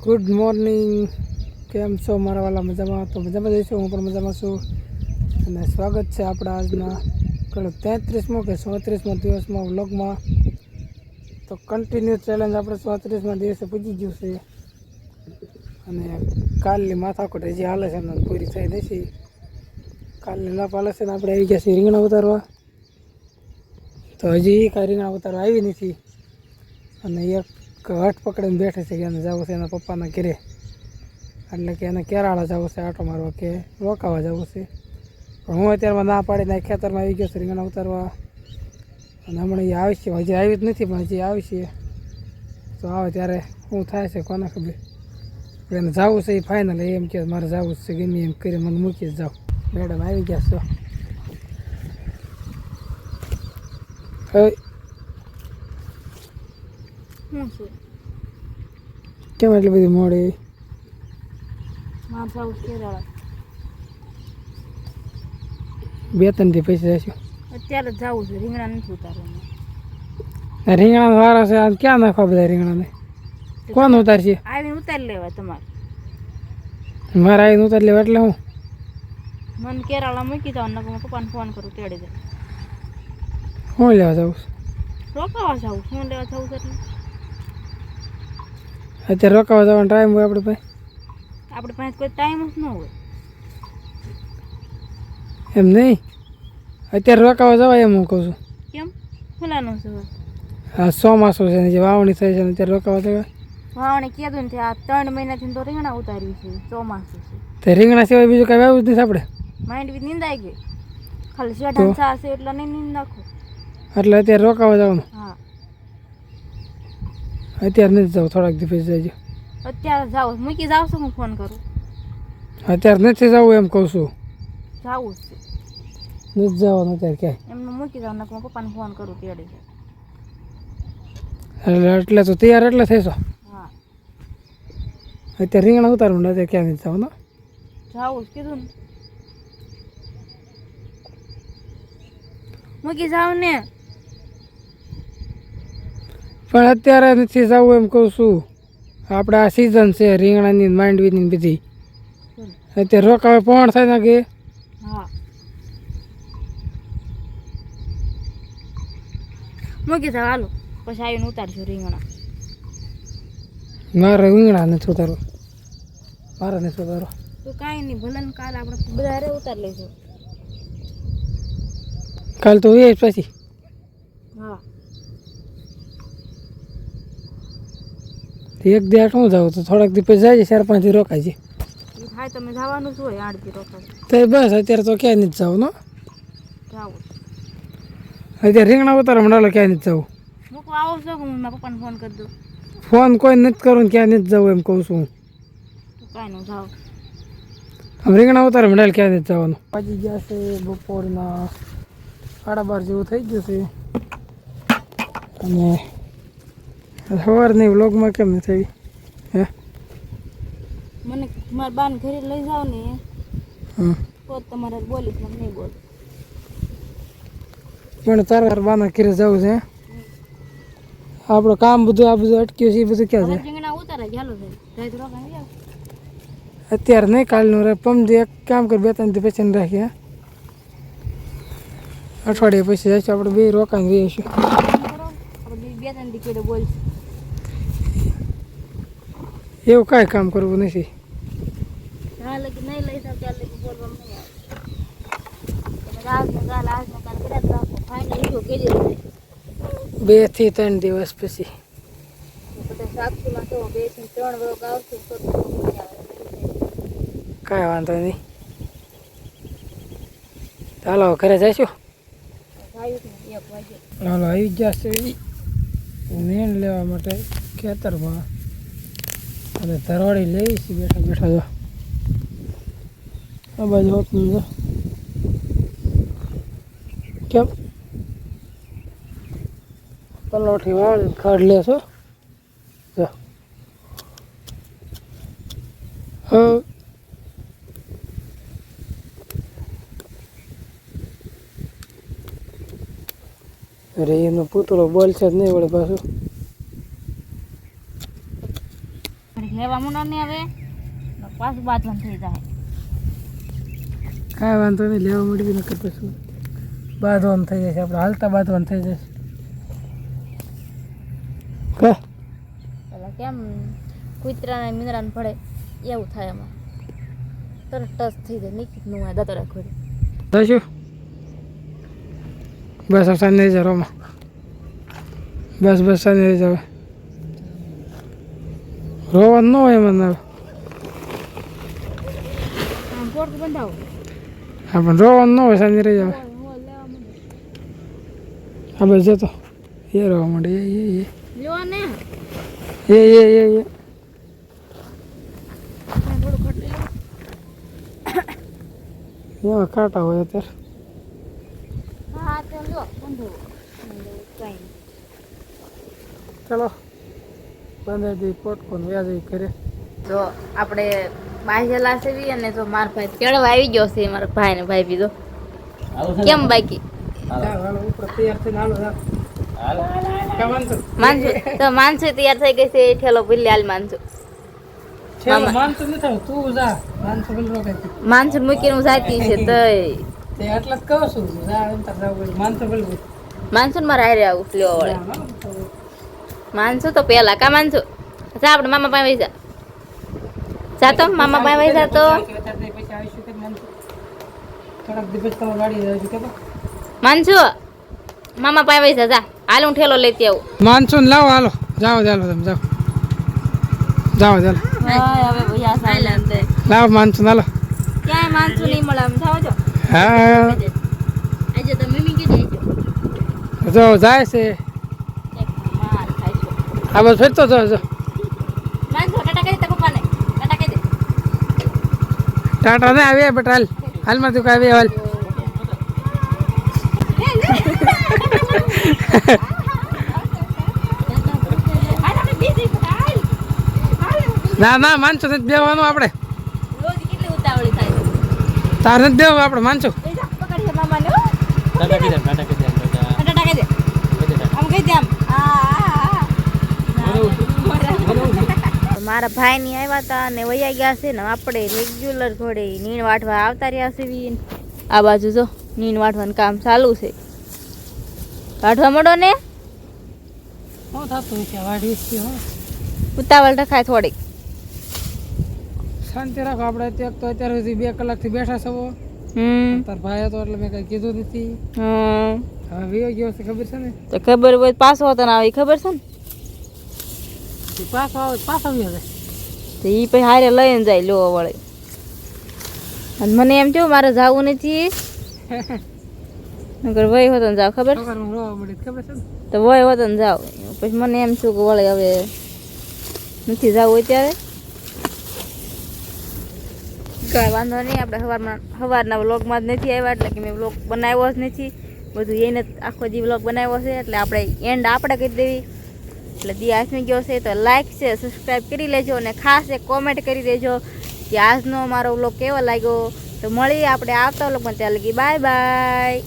Good morning, કેમ છો મારા વાલા? મજામાં? તો મજામાં જઈશું, હું પણ મજામાં છું. અને સ્વાગત છે આપણા આજના 33મો કે 34મા દિવસમાં વ્લોગમાં. તો કન્ટિન્યુ ચેલેન્જ આપણે 34મા દિવસે પૂજી ગયું છે. અને કાલની માથાકૂટ હજી હાલે છે, એમને પૂરી થઈ નથી. કાલની લાપ હાલે છે ને આપણે આવી ગયા છીએ રીંગણા ઉતારવા. તો હજી કાંઈ રીંગણા ઉતારવા આવી નથી. અને એક હટ પકડીને બેઠે છે કે એને જવું છે એના પપ્પાના ઘરે, એટલે કે એને કેરાળા જવું છે આટો મારવા કે રોકાવા જવું છે. પણ હું અત્યારમાં ના પાડીને ખેતરમાં આવી ગયો છું રીંગણા ઉતારવા. અને હમણાં એ આવી છે, હજી આવી જ નથી પણ હજી આવી છે. તો આવે ત્યારે શું થાય છે કોને ખબર. એને જવું છે એ ફાઇનલ, એમ કે મારે જવું છે, ગમે એમ કરી મને મૂકી જ જાઓ. મેડમ આવી ગયા છો. કેમ એટલી બધી મોડી? બે ત્રણ દી પૈસા જઈશું. અત્યારે જવું છે, રીંગણા નથી ઉતારવાના. રીંગણા વાળા છે, આ ક્યાં નાખવા બધા રીંગણાને? કોણ ઉતારશે? આવીને ઉતારી લેવા તમારે. મારે આવીને ઉતારી લેવા એટલે હું મને કેરાળા મૂકી દો, નકર પપ્પાને ફોન કરું તેડી દે. શું લેવા જવું? રોકાવા જવું. શું લેવા જવું છે એટલે? અત્યારે રોકાવા જવાનો ટાઈમ હોય આપણે પાસે? આપણે પાસે કોઈ ટાઈમ જ ન હોય. એમ નહીં, અત્યારે રોકાવા જવાય એમ હું કહું છું. કેમ? ખુલ્લાનું છે. હા, ચોમાસું છે ને જે વાવણી થઈ છે ને અત્યારે રોકાવા જવાય. વાવણી કીધું ને આ 3 મહિનાથી તો રીંગણા ઉતાર્યું છે, ચોમાસું છે. તો રીંગણા સિવાય બીજું કાંઈ વાવ્યું જ નથી આપણે? માંડ બી નિંદાઈ ગઈ, ખાલી શેઢાન છા છે એટલે નહીં નીંદ નાખો. એટલે અત્યારે રોકાવા જવાનું? હા, અત્યારે નથી જવું, થોડાક દિવસ જઈજો. અત્યારે જાવ, મૂકી જાવ છું, હું ફોન કરું. અત્યારે નથી જવું એમ કહું છું. જાવું છે. નથી જવાનું અત્યારે ક્યાંય? એમને મૂકી જાવ, નકર પપ્પાને ફોન કરું તેડી દે. એટલે તો તૈયાર એટલે થઈશો? હા, અત્યારે રીંગણા ઉતારવું ને અત્યારે ક્યાં નથી જવાનું? જાવું જ કીધું ને. મૂકી જાવ ને. પણ અત્યારે નથી જવું એમ કહું છું. આપણે આ સિઝન છે રીંગણાની માંડવીની બધી, અત્યારે રોકાવે પણ થાય ને કે. હા, મૂકી જાવ હાલો, પછી આવીને ઉતારશું રીંગણા. મારે રીંગણા નથી ઉતારવા, મારે નથી ઉતારવા. તો કાંઈ નહીં, ભલે ને કાલે આપણે બધા રે ઉતારી લઈશું. કાલ તો એ પછી. હા, એક દી આટલું જાવ તો થોડાક દી પછી જાય, 4-5 દી રોકાય છે. એ થાય તમે જવાનું જ હોય, 8 દી રોકાય તો બસ અત્યારે તો ક્યાંય નથી જવું ને. જાવું અત્યારે રીંગણા ઉતારવા માંડો, ક્યાંય નથી જવું. મૂકવા આવો છો કે હું મારા પપ્પાને ફોન કરી દઉં? ફોન કોઈ નથી કરું ને ક્યાં નથી જવું એમ કહું છું. તો કાંઈ નહીં, જાઓ. આમ રીંગણા ઉતારવા માંડે ક્યાં નથી જવાનું. વાગી ગયા છે બપોરના 12:30 જેવું થઈ ગયું છે. અને સવારની વ્લોગમાં કેમ નથી આવી? હે, મને મારા બાને ઘરે લઈ જાઓ ને તો તમારે બોલીશ, મને નહીં બોલ. પણ તારા બાના ઘરે જવું છે? આપણું કામ બધું આ બધું અટક્યું છે, એ બધું ક્યાં છે? રીંગણા ઉતારે ચાલો છે, જાય તો રોકાઈ જાવ. અત્યારે નહીં, કાલનું રે પમદી એક કામ કરી 2-3 દી પછી રાખીએ. અઠવાડિયે પછી જઈશું આપણે બે રોકાઈને રહીશું. આપણે 2-3 દી કેડે બોલશું. એવું કાંઈ કામ કરવું નથી. હા, લગી નહીં લઈ જાવ ત્યારે લગી બોલવામાં નહીં આવે. તમે આજનો કાલ કદાચ રાખો, ફાઇનલ ઈયો કેજી રહે 2 થી 3 દિવસ પછી. બધા સાક્ષીમાં તો 2 થી 3 વર્ગ આવશે તો મજા આવે. કાંઈ વાંધો નહીં, ચાલો ઘરે જઈશું. આવ્યું ને 1 વાગે. હાલો આવી ગયા છે મેન લેવા માટે ખેતરમાં, અને ધરવાડી લેવી છે બેઠા બેઠા. જો આ બાજુ હોતું જો કેમ પલોઠી વાળી ખાડ લેશો. જો હા, અરે એનો પૂતળો બોલશે જ નહીં વળે પાછું. લેવા માંડો ને હવે પાછું બાંધવાનું થઈ જાય. કાંઈ વાંધો નહીં, લેવા મળી ન કરતો શું બાંધવાનું થઈ જશે, આપણે હાલતા બાંધવાનું થઈ જશે. કે પેલા કેમ કૂતરાને મીંદરાને પડે એવું થાય એમાં, તરત ટચ થઈ જાય. નિકિત નું આ દાતો રાખો શું બસ અવસાન નહીં જાવ રોમાં, બસ બસ સાંજ નહીં જાવ, રોવાનું ન હોય એમાં ના પોટ બંધાવો. હા પણ રોવાનું ન હોય, સાંજે રહી જાવ. હા બસ જતો એ રોવા માંડે લ્યો ને એ થોડું ખટલી એમાં કાંટા હોય અત્યારે. હા તો લ્યો બંધાવો કઈ ચલો બંધાઈ દઈ પોટકોન વ્યાજ કરે. જો આપણે બાજેલા સેવી અને જો મારા ભાઈ તેડવા આવી ગયો છે. મારા ભાઈ ને ભાઈ બીજો કેમ બાકી માનસુ તો માનસુ તૈયાર થઈ ગઈ છે. ઠેલો ભૂલી હાલ માનસુ માનસુ મૂકીને હું જાતી છે માનસુ મારે હારે આવું લેવા વળે. માનસુ તો પેલા કા માનસુ જા આપણે મામા પાસે વહી જા તો મામા પાસે વહી જા તો માનસુ મામા પાસે વહી જા હાલ હું ઠેલો લેતી આવું. માનસૂન લાવો, હાલો જાઓ ચાલો તમે જાઓ જાઓ ચાલો હવે ભૈયા સાયલા અંદર લાવો માનસૂન હાલો. ક્યાંય માનસુ નહીં મળે આમ જાઓ છો. હા આજે તો મમ્મી કીધી જો જાય છે માર ખાઈશું. આ બસ ફેરતો જો જો માનસુ ટાટા કહી દે પપ્પાને ટાટા કહી દે. ટાટા ને આવે બટ હાલ હાલમાં તું કાંઈ હાલ ના ના માનસો નથી બેવાનું આપણે, રોજ કેટલી ઉતાવળી થાય. તાર નથી બેવું આપણે માનસો. પકડીએ મામાને હો. ટાટા કહી દે આમ કહી દે આમ. મારા ભાઈ ની આવ્યા હતા ને વૈયા ગયા છે ને આપણે રેગ્યુલર ઘોડે નીણ વાટવા આવતા રહ્યા છે. આ બાજુ જો નીણ વાટવાનું કામ ચાલુ છે. કાઢવા મળો ને શું થતું છે વાડીશ હો, ઉતાવળ રખાય થોડીક. શાંતિ રાખો. આપણે અત્યારે તો અત્યાર સુધી 2 કલાકથી બેઠા છો. તાર ભાઈ હતો એટલે મેં કઈ કીધું નથી. હવે વિયો ગયો છે ખબર છે ને, તો ખબર હોય પાછો હતો ને આવી ખબર છે ને, પાછો આવે પાછો વિયો જાય તો એ પછી હારે લઈને જાય લો વળે. અને મને એમ થયું મારે જવું નથી, નકર વય હોતો ને જાવ ખબર છોકરાનું રોવા મળે ખબર છે ને. તો વય હોતો ને જાવ. પછી મને એમ થયું કે વળે હવે નથી જવું અત્યારે. કાંઈ વાંધો નહીં, આપણે સવારના વ્લોગમાં જ નથી આવ્યા એટલે કે મેં વ્લોગ બનાવ્યો જ નથી. બધું એને આખો દી વ્લોગ બનાવ્યો છે એટલે આપણે એન્ડ આપણે કરી દેવી. એટલે દી આસમી ગયો છે તો લાઈક છે સબસ્ક્રાઈબ કરી લેજો અને ખાસ એક કોમેન્ટ કરી દેજો કે આજનો મારો વ્લોગ કેવો લાગ્યો. તો મળીએ આપણે આવતા વ્લોગમાં. ત્યાં લગી બાય બાય.